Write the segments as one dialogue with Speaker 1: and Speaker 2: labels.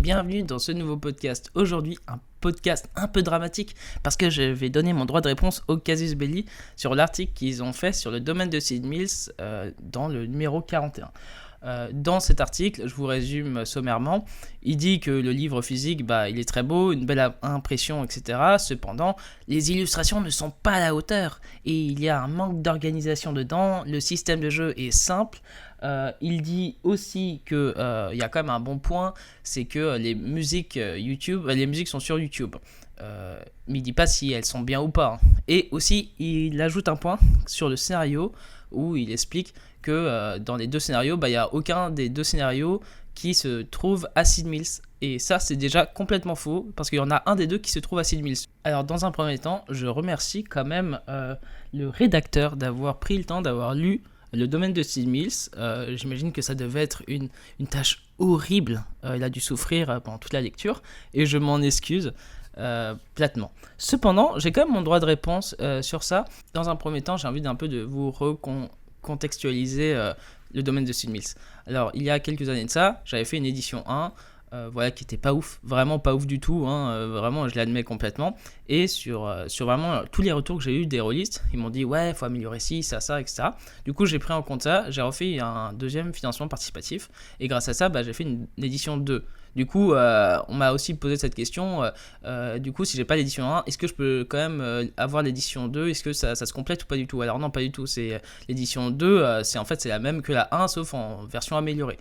Speaker 1: bienvenue dans ce nouveau podcast. Aujourd'hui, un podcast un peu dramatique parce que je vais donner mon droit de réponse au casus belli sur l'article qu'ils ont fait sur le domaine de Sid Mills dans le numéro 41. Dans cet article, je vous résume sommairement, il dit que le livre physique, il est très beau, une belle impression, etc. Cependant, les illustrations ne sont pas à la hauteur et il y a un manque d'organisation dedans, le système de jeu est simple. Il dit aussi qu'il y a quand même un bon point, c'est que les musiques les musiques sont sur YouTube. Mais il dit pas si elles sont bien ou pas. Et aussi, il ajoute un point sur le scénario où il explique que dans les deux scénarios, il n'y a aucun des deux scénarios qui se trouve à Sid Mills. Et ça, c'est déjà complètement faux, parce qu'il y en a un des deux qui se trouve à Sid Mills. Alors, dans un premier temps, je remercie quand même le rédacteur d'avoir pris le temps d'avoir lu le domaine de Sid Mills. J'imagine que ça devait être une tâche horrible. Il a dû souffrir pendant toute la lecture, et je m'en excuse. Platement. Cependant, j'ai quand même mon droit de réponse sur ça. Dans un premier temps, j'ai envie d'un peu de vous recontextualiser le domaine de Sid Mills. Alors, il y a quelques années de ça, j'avais fait une édition 1, qui était pas ouf, vraiment pas ouf du tout, vraiment je l'admets complètement. Et sur vraiment tous les retours que j'ai eu des rôlistes, ils m'ont dit ouais, faut améliorer ci, ça, etc. Du coup, j'ai pris en compte ça, j'ai refait un deuxième financement participatif, et grâce à ça, j'ai fait une édition 2. Du coup, on m'a aussi posé cette question, du coup, si j'ai pas l'édition 1, est-ce que je peux quand même avoir l'édition 2 ? Est-ce que ça se complète ou pas du tout ? Alors non, pas du tout, c'est l'édition 2, c'est la même que la 1, sauf en version améliorée.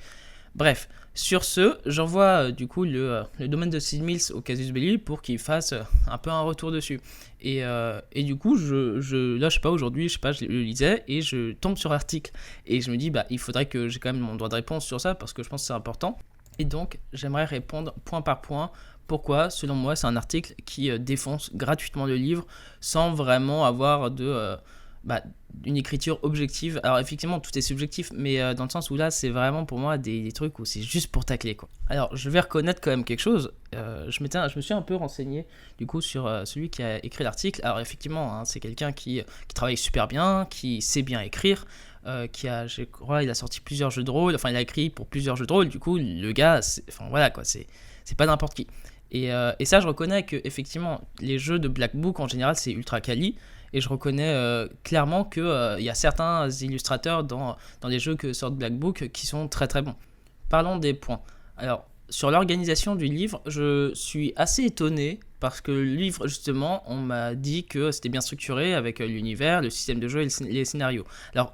Speaker 1: Bref, sur ce, j'envoie du coup le domaine de Sid Mills au casus belli pour qu'il fasse un peu un retour dessus. Et du coup, là, je sais pas, aujourd'hui, je le lisais et je tombe sur l'article. Et je me dis, il faudrait que j'ai quand même mon droit de réponse sur ça parce que je pense que c'est important. Et donc, j'aimerais répondre point par point pourquoi, selon moi, c'est un article qui défonce gratuitement le livre sans vraiment avoir une écriture objective. Alors effectivement, tout est subjectif, mais dans le sens où là, c'est vraiment pour moi des trucs où c'est juste pour tacler, quoi. Alors, je vais reconnaître quand même quelque chose. Je me suis un peu renseigné, du coup, sur celui qui a écrit l'article. Alors effectivement, c'est quelqu'un qui travaille super bien, qui sait bien écrire, je crois, il a sorti plusieurs jeux de rôle, il a écrit pour plusieurs jeux de rôle, du coup, le gars, c'est pas n'importe qui. Et ça, je reconnais que effectivement, les jeux de Black Book, en général, c'est ultra quali, et je reconnais clairement qu'il y a certains illustrateurs dans les jeux que sort Black Book qui sont très très bons. Parlons des points. Alors, sur l'organisation du livre, je suis assez étonné, parce que le livre, justement, on m'a dit que c'était bien structuré avec l'univers, le système de jeu et les scénarios. Alors,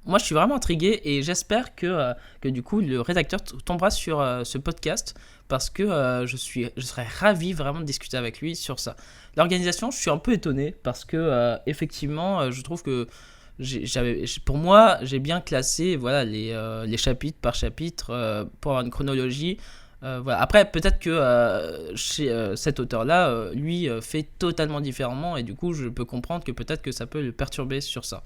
Speaker 1: moi, je suis vraiment intrigué et j'espère que du coup, le rédacteur tombera sur ce podcast parce que je serais ravi vraiment de discuter avec lui sur ça. L'organisation, je suis un peu étonné parce que, effectivement, je trouve que pour moi, j'ai bien classé les chapitres par chapitre pour avoir une chronologie. Après, peut-être que chez cet auteur-là, lui, fait totalement différemment et du coup, je peux comprendre que peut-être que ça peut le perturber sur ça.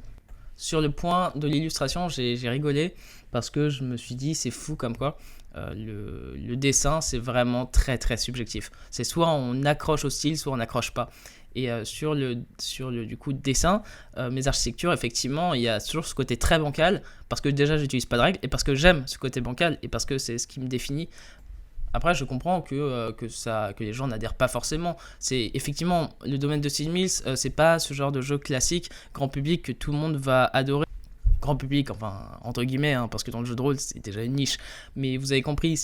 Speaker 1: Sur le point de l'illustration, j'ai rigolé parce que je me suis dit, c'est fou comme quoi le dessin, c'est vraiment très très subjectif. C'est soit on accroche au style, soit on n'accroche pas. Et sur le du coup dessin, mes architectures, effectivement, il y a toujours ce côté très bancal parce que déjà, j'utilise pas de règles et parce que j'aime ce côté bancal et parce que c'est ce qui me définit. Après, je comprends que les gens n'adhèrent pas forcément. C'est effectivement le domaine de Sid Mills, c'est pas ce genre de jeu classique grand public que tout le monde va adorer. Grand public, enfin entre guillemets, parce que dans le jeu de rôle c'est déjà une niche. Mais vous avez compris,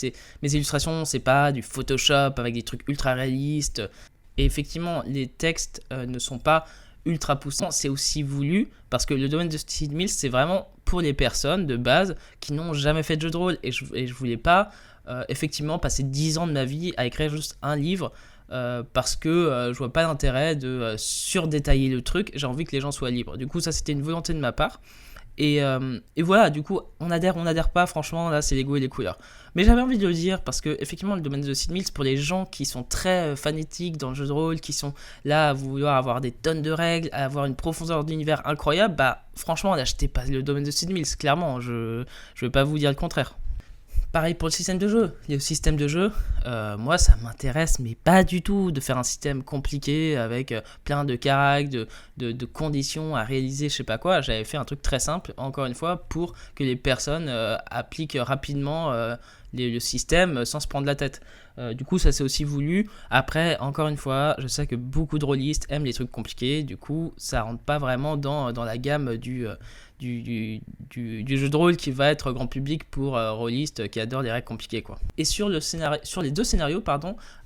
Speaker 1: mes illustrations, c'est pas du Photoshop avec des trucs ultra réalistes. Et effectivement, les textes ne sont pas ultra poussants. C'est aussi voulu parce que le domaine de Sid Mills, c'est vraiment pour les personnes de base qui n'ont jamais fait de jeu de rôle. Et je voulais pas effectivement passer 10 ans de ma vie à écrire juste un livre parce que je vois pas l'intérêt de surdétailler le truc. J'ai envie que les gens soient libres. Du coup, ça, c'était une volonté de ma part. Et voilà, du coup, on adhère pas, franchement, là, c'est les goûts et les couleurs. Mais j'avais envie de le dire parce que, effectivement, le domaine de Sid Mills, pour les gens qui sont très fanatiques dans le jeu de rôle, qui sont là à vouloir avoir des tonnes de règles, à avoir une profondeur d'univers incroyable, franchement, n'achetez pas le domaine de Sid Mills, clairement, je vais pas vous dire le contraire. Pareil pour le système de jeu. Le système de jeu, moi ça m'intéresse, mais pas du tout de faire un système compliqué avec plein de caractères, de conditions à réaliser, je sais pas quoi. J'avais fait un truc très simple, encore une fois, pour que les personnes appliquent rapidement le système sans se prendre la tête. Du coup, ça c'est aussi voulu. Après, encore une fois, je sais que beaucoup de rôlistes aiment les trucs compliqués. Du coup, ça rentre pas vraiment dans la gamme du jeu de rôle qui va être grand public pour rôlistes qui adorent les règles compliquées, quoi. Et sur les deux scénarios,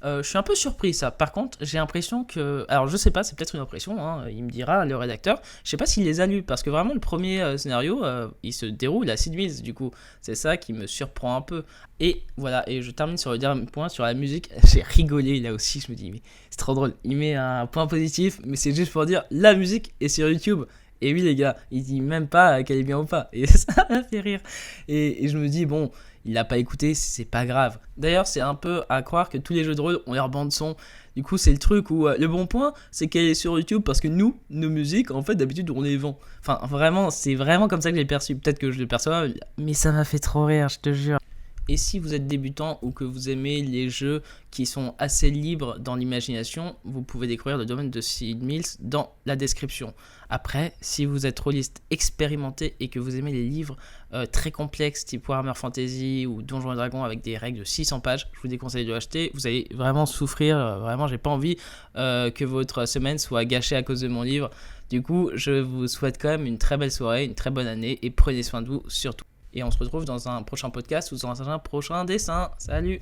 Speaker 1: je suis un peu surpris, ça. Par contre, j'ai l'impression que... Alors, je sais pas, c'est peut-être une impression, hein, il me dira, le rédacteur. Je sais pas s'il les a lus, parce que vraiment, le premier scénario, il se déroule à Sid Meier's, du coup. C'est ça qui me surprend un peu. Et voilà, et je termine sur le dernier point, sur la musique. J'ai rigolé là aussi, je me dis, mais c'est trop drôle. Il met un point positif, mais c'est juste pour dire, la musique est sur YouTube. Et oui les gars, il dit même pas qu'elle est bien ou pas. Et ça m'a fait rire. Et je me dis, bon, il l'a pas écouté, c'est pas grave. D'ailleurs, c'est un peu à croire que tous les jeux de rôle ont leur bande son. Du coup, c'est le truc où le bon point, c'est qu'elle est sur YouTube parce que nous, nos musiques, en fait, d'habitude, on les vend. Enfin, vraiment, c'est vraiment comme ça que j'ai perçu. Peut-être que je le perçois, mais ça m'a fait trop rire, je te jure. Et si vous êtes débutant ou que vous aimez les jeux qui sont assez libres dans l'imagination, vous pouvez découvrir le domaine de Sid Meier's dans la description. Après, si vous êtes rôliste expérimenté et que vous aimez les livres très complexes type Warhammer Fantasy ou Donjons et Dragons avec des règles de 600 pages, je vous déconseille de l'acheter. Vous allez vraiment souffrir, vraiment j'ai pas envie que votre semaine soit gâchée à cause de mon livre. Du coup, je vous souhaite quand même une très belle soirée, une très bonne année et prenez soin de vous surtout. Et on se retrouve dans un prochain podcast ou dans un prochain dessin. Salut!